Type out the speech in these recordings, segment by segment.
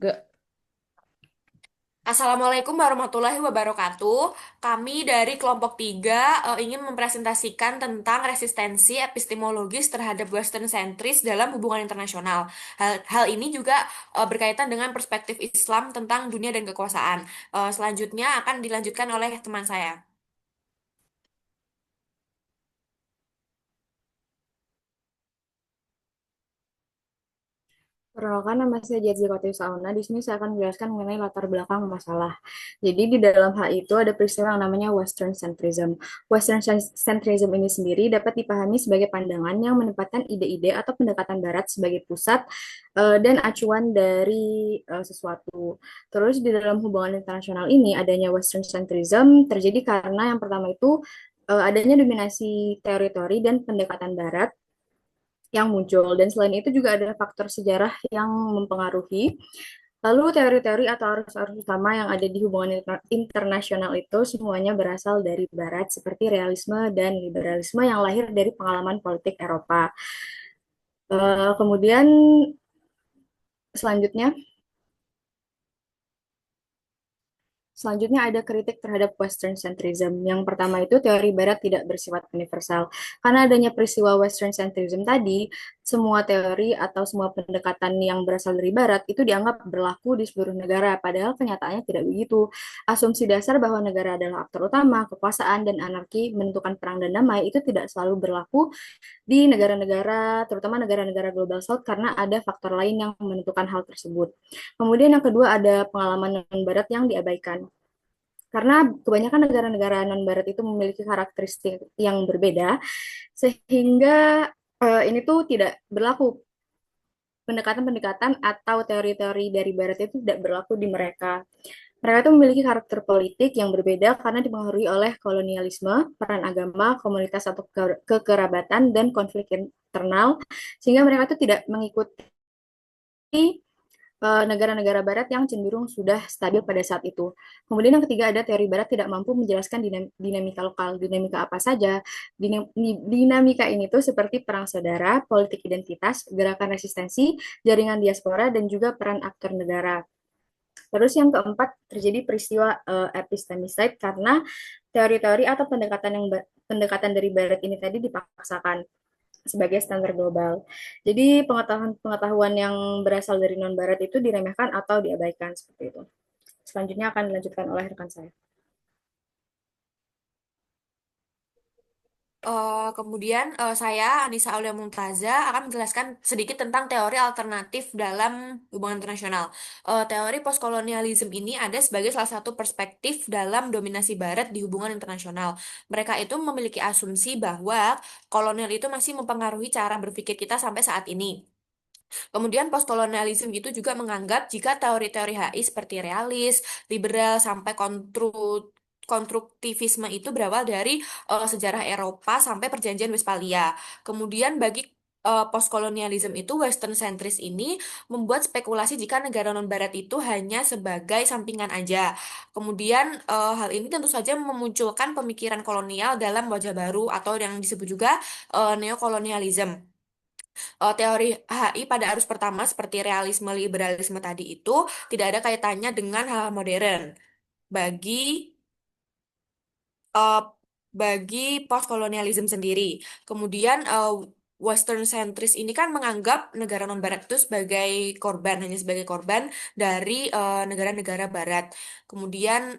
Gak. Assalamualaikum warahmatullahi wabarakatuh. Kami dari kelompok 3 ingin mempresentasikan tentang resistensi epistemologis terhadap Western centris dalam hubungan internasional. Hal ini juga berkaitan dengan perspektif Islam tentang dunia dan kekuasaan. Selanjutnya akan dilanjutkan oleh teman saya. Perkenalkan, nama saya Jazzy Kotius Sauna. Di sini saya akan menjelaskan mengenai latar belakang masalah. Jadi di dalam hal itu ada peristiwa yang namanya Western centrism. Centrism ini sendiri dapat dipahami sebagai pandangan yang menempatkan ide-ide atau pendekatan Barat sebagai pusat dan acuan dari sesuatu. Terus di dalam hubungan internasional ini adanya Western centrism terjadi karena yang pertama itu adanya dominasi teori-teori dan pendekatan Barat yang muncul. Dan selain itu juga ada faktor sejarah yang mempengaruhi. Lalu teori-teori atau arus-arus utama yang ada di hubungan internasional itu semuanya berasal dari Barat seperti realisme dan liberalisme yang lahir dari pengalaman politik Eropa. Kemudian selanjutnya Selanjutnya ada kritik terhadap Western centrism. Yang pertama itu teori Barat tidak bersifat universal. Karena adanya peristiwa Western centrism tadi, semua teori atau semua pendekatan yang berasal dari Barat itu dianggap berlaku di seluruh negara. Padahal kenyataannya tidak begitu. Asumsi dasar bahwa negara adalah aktor utama, kekuasaan, dan anarki menentukan perang dan damai itu tidak selalu berlaku di negara-negara, terutama negara-negara global South karena ada faktor lain yang menentukan hal tersebut. Kemudian yang kedua ada pengalaman non-Barat yang diabaikan. Karena kebanyakan negara-negara non-Barat itu memiliki karakteristik yang berbeda, sehingga ini tuh tidak berlaku pendekatan-pendekatan atau teori-teori dari Barat itu tidak berlaku di mereka. Mereka itu memiliki karakter politik yang berbeda karena dipengaruhi oleh kolonialisme, peran agama, komunitas atau kekerabatan, dan konflik internal, sehingga mereka itu tidak mengikuti negara-negara barat yang cenderung sudah stabil pada saat itu. Kemudian yang ketiga ada teori barat tidak mampu menjelaskan dinamika lokal. Dinamika apa saja? Dinamika ini tuh seperti perang saudara, politik identitas, gerakan resistensi, jaringan diaspora, dan juga peran aktor negara. Terus yang keempat terjadi peristiwa epistemicide karena teori-teori atau pendekatan dari barat ini tadi dipaksakan sebagai standar global. Jadi pengetahuan yang berasal dari non-barat itu diremehkan atau diabaikan seperti itu. Selanjutnya akan dilanjutkan oleh rekan saya. Kemudian saya Anissa Aulia Mumtaza akan menjelaskan sedikit tentang teori alternatif dalam hubungan internasional. Teori postkolonialisme ini ada sebagai salah satu perspektif dalam dominasi Barat di hubungan internasional. Mereka itu memiliki asumsi bahwa kolonial itu masih mempengaruhi cara berpikir kita sampai saat ini. Kemudian postkolonialisme itu juga menganggap jika teori-teori HI seperti realis, liberal, sampai konstruktivisme itu berawal dari sejarah Eropa sampai Perjanjian Westphalia. Kemudian bagi postkolonialisme itu Western centris ini membuat spekulasi jika negara non-Barat itu hanya sebagai sampingan aja. Kemudian hal ini tentu saja memunculkan pemikiran kolonial dalam wajah baru atau yang disebut juga neokolonialisme. Teori HI pada arus pertama seperti realisme liberalisme tadi itu tidak ada kaitannya dengan hal modern bagi eh, bagi postkolonialisme sendiri. Kemudian Western centris ini kan menganggap negara non Barat itu sebagai korban, hanya sebagai korban dari negara-negara Barat. Kemudian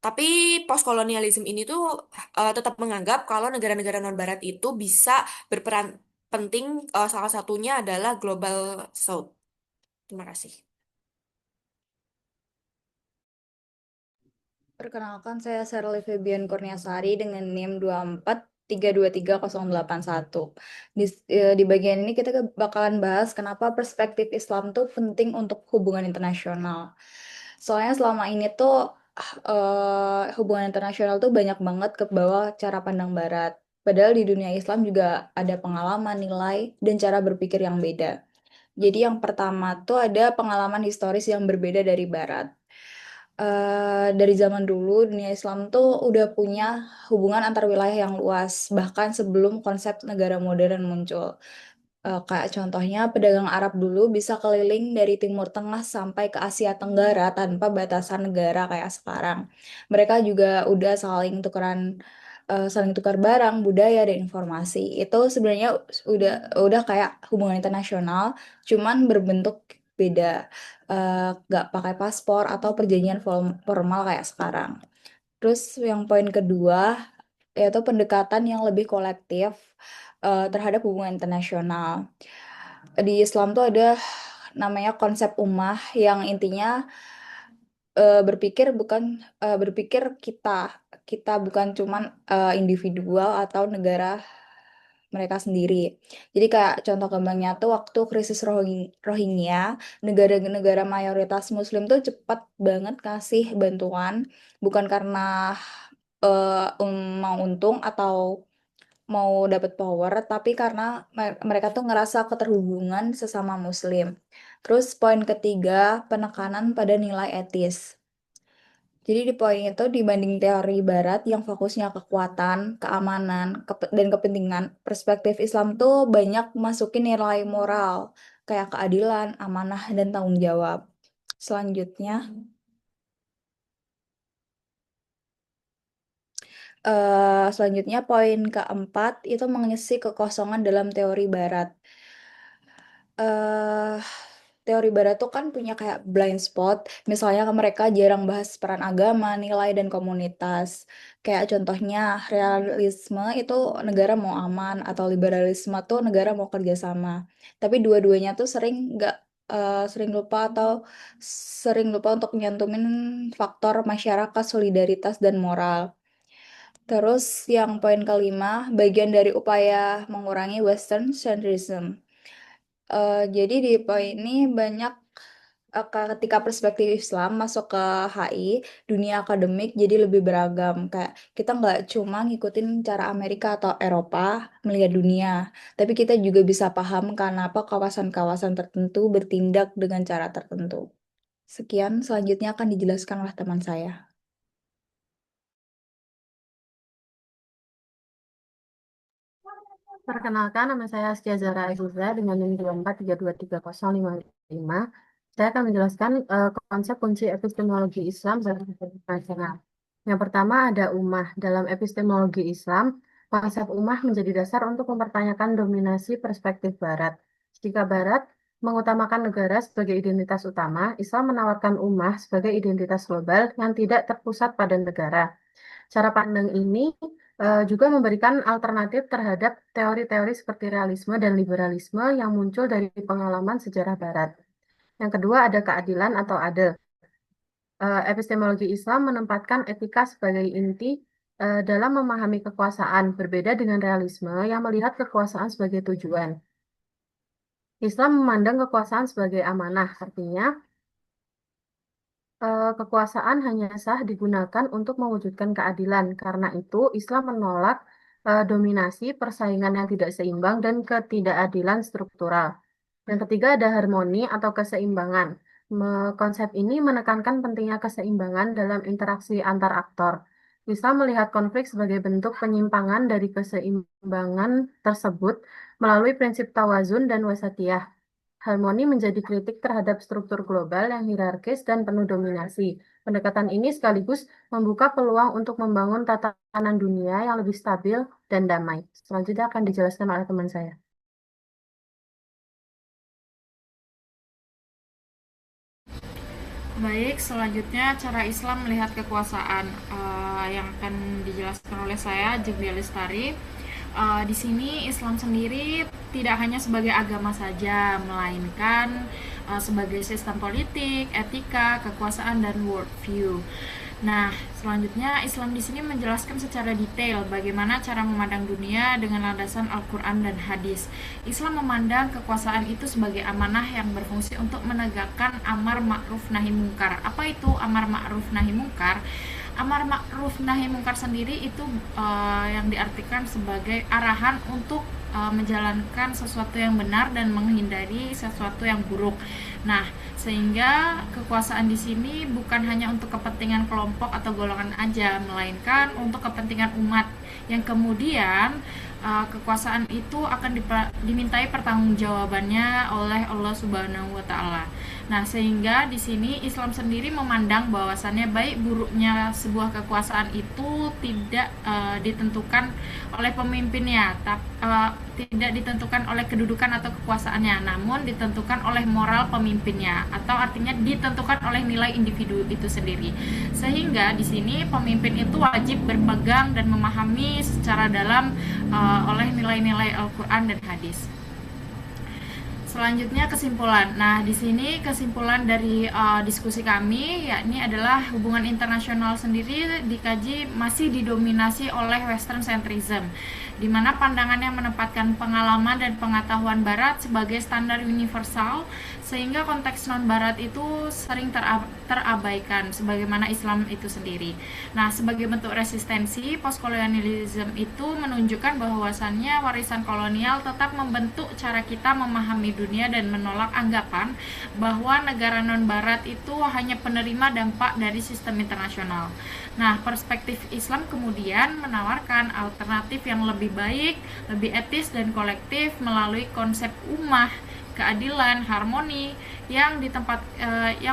tapi postkolonialisme ini tuh tetap menganggap kalau negara-negara non-Barat itu bisa berperan penting, salah satunya adalah Global South. Terima kasih. Perkenalkan, saya Sherly Febian Kurniasari dengan NIM 24323081. Di bagian ini kita bakalan bahas kenapa perspektif Islam tuh penting untuk hubungan internasional. Soalnya selama ini tuh hubungan internasional tuh banyak banget ke bawah cara pandang Barat. Padahal di dunia Islam juga ada pengalaman, nilai, dan cara berpikir yang beda. Jadi yang pertama tuh ada pengalaman historis yang berbeda dari Barat. Dari zaman dulu dunia Islam tuh udah punya hubungan antar wilayah yang luas, bahkan sebelum konsep negara modern muncul. Kayak contohnya pedagang Arab dulu bisa keliling dari Timur Tengah sampai ke Asia Tenggara tanpa batasan negara kayak sekarang. Mereka juga udah saling tukar barang, budaya dan informasi. Itu sebenarnya udah kayak hubungan internasional, cuman berbentuk beda. Nggak pakai paspor atau perjanjian formal kayak sekarang. Terus yang poin kedua yaitu pendekatan yang lebih kolektif terhadap hubungan internasional. Di Islam tuh ada namanya konsep ummah yang intinya berpikir kita bukan cuman individual atau negara mereka sendiri. Jadi kayak contoh gampangnya tuh waktu krisis Rohingya, negara-negara mayoritas Muslim tuh cepat banget kasih bantuan, bukan karena mau untung atau mau dapat power, tapi karena mereka tuh ngerasa keterhubungan sesama Muslim. Terus poin ketiga, penekanan pada nilai etis. Jadi di poin itu dibanding teori Barat yang fokusnya kekuatan, keamanan, dan kepentingan, perspektif Islam tuh banyak masukin nilai moral, kayak keadilan, amanah, dan tanggung jawab. Selanjutnya, poin keempat itu mengisi kekosongan dalam teori Barat. eh Teori Barat tuh kan punya kayak blind spot, misalnya mereka jarang bahas peran agama, nilai, dan komunitas. Kayak contohnya realisme itu negara mau aman, atau liberalisme tuh negara mau kerjasama. Tapi dua-duanya tuh sering lupa untuk nyantumin faktor masyarakat, solidaritas, dan moral. Terus yang poin kelima, bagian dari upaya mengurangi Western centrism. Jadi di poin ini ketika perspektif Islam masuk ke HI, dunia akademik jadi lebih beragam. Kayak kita nggak cuma ngikutin cara Amerika atau Eropa melihat dunia, tapi kita juga bisa paham kenapa kawasan-kawasan tertentu bertindak dengan cara tertentu. Sekian, selanjutnya akan dijelaskan oleh teman saya. Perkenalkan, nama saya Askia Zara Aziza dengan NIM 24323055. Saya akan menjelaskan konsep kunci epistemologi Islam secara internasional. Yang pertama ada ummah. Dalam epistemologi Islam, konsep ummah menjadi dasar untuk mempertanyakan dominasi perspektif Barat. Jika Barat mengutamakan negara sebagai identitas utama, Islam menawarkan ummah sebagai identitas global yang tidak terpusat pada negara. Cara pandang ini juga memberikan alternatif terhadap teori-teori seperti realisme dan liberalisme yang muncul dari pengalaman sejarah Barat. Yang kedua ada keadilan atau adil. Epistemologi Islam menempatkan etika sebagai inti dalam memahami kekuasaan, berbeda dengan realisme yang melihat kekuasaan sebagai tujuan. Islam memandang kekuasaan sebagai amanah, artinya kekuasaan hanya sah digunakan untuk mewujudkan keadilan. Karena itu, Islam menolak dominasi, persaingan yang tidak seimbang, dan ketidakadilan struktural. Yang ketiga ada harmoni atau keseimbangan. Konsep ini menekankan pentingnya keseimbangan dalam interaksi antar aktor. Islam melihat konflik sebagai bentuk penyimpangan dari keseimbangan tersebut melalui prinsip tawazun dan wasatiyah. Harmoni menjadi kritik terhadap struktur global yang hierarkis dan penuh dominasi. Pendekatan ini sekaligus membuka peluang untuk membangun tatanan dunia yang lebih stabil dan damai. Selanjutnya akan dijelaskan oleh teman saya. Baik, selanjutnya cara Islam melihat kekuasaan yang akan dijelaskan oleh saya, Jegli Lestari. Di sini Islam sendiri tidak hanya sebagai agama saja, melainkan sebagai sistem politik, etika, kekuasaan, dan worldview. Nah, selanjutnya Islam di sini menjelaskan secara detail bagaimana cara memandang dunia dengan landasan Al-Quran dan hadis. Islam memandang kekuasaan itu sebagai amanah yang berfungsi untuk menegakkan amar ma'ruf nahi mungkar. Apa itu amar ma'ruf nahi mungkar? Amar ma'ruf nahi mungkar sendiri itu yang diartikan sebagai arahan untuk menjalankan sesuatu yang benar dan menghindari sesuatu yang buruk. Nah, sehingga kekuasaan di sini bukan hanya untuk kepentingan kelompok atau golongan aja, melainkan untuk kepentingan umat yang kemudian kekuasaan itu akan dimintai pertanggungjawabannya oleh Allah Subhanahu wa taala. Nah, sehingga di sini Islam sendiri memandang bahwasannya baik buruknya sebuah kekuasaan itu tidak ditentukan oleh pemimpinnya, tidak ditentukan oleh kedudukan atau kekuasaannya, namun ditentukan oleh moral pemimpinnya, atau artinya ditentukan oleh nilai individu itu sendiri. Sehingga di sini pemimpin itu wajib berpegang dan memahami secara dalam oleh nilai-nilai Al-Qur'an dan hadis. Selanjutnya kesimpulan. Nah, di sini kesimpulan dari diskusi kami yakni adalah hubungan internasional sendiri dikaji masih didominasi oleh Western centrism, di mana pandangannya menempatkan pengalaman dan pengetahuan Barat sebagai standar universal, sehingga konteks non-Barat itu sering terabaikan sebagaimana Islam itu sendiri. Nah, sebagai bentuk resistensi, postkolonialisme itu menunjukkan bahwasannya warisan kolonial tetap membentuk cara kita memahami dunia dan menolak anggapan bahwa negara non-Barat itu hanya penerima dampak dari sistem internasional. Nah, perspektif Islam kemudian menawarkan alternatif yang lebih baik, lebih etis dan kolektif melalui konsep ummah, keadilan, harmoni yang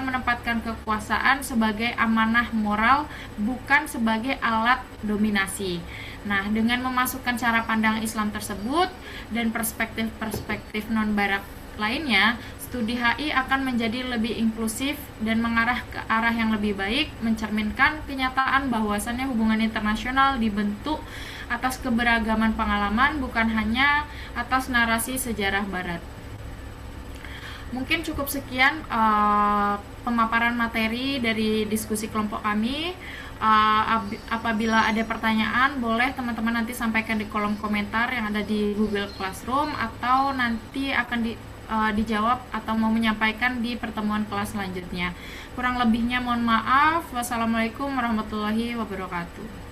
menempatkan kekuasaan sebagai amanah moral, bukan sebagai alat dominasi. Nah, dengan memasukkan cara pandang Islam tersebut dan perspektif-perspektif non-Barat lainnya, studi HI akan menjadi lebih inklusif dan mengarah ke arah yang lebih baik, mencerminkan kenyataan bahwasannya hubungan internasional dibentuk atas keberagaman pengalaman, bukan hanya atas narasi sejarah Barat. Mungkin cukup sekian pemaparan materi dari diskusi kelompok kami. Apabila ada pertanyaan, boleh teman-teman nanti sampaikan di kolom komentar yang ada di Google Classroom, atau nanti akan dijawab atau mau menyampaikan di pertemuan kelas selanjutnya. Kurang lebihnya mohon maaf. Wassalamualaikum warahmatullahi wabarakatuh.